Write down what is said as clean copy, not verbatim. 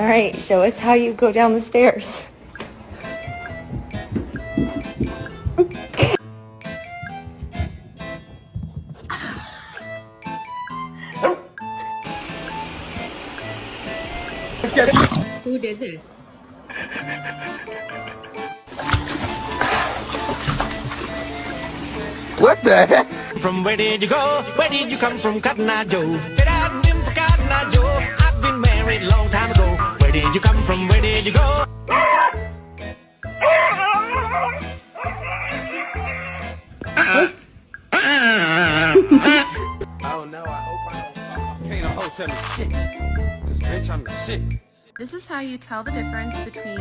All right, show us how you go down the stairs. Who did this? What the heck? From where did you go? Where did you come from, Cotton Eye Joe? Get out and dim for Cotton Eye Joe. I've been married a long time ago. Where did you come from? Where did you go? Oh no, I hope I can't hold some shit. Cause bitch, I'm the shit. This is how you tell the difference between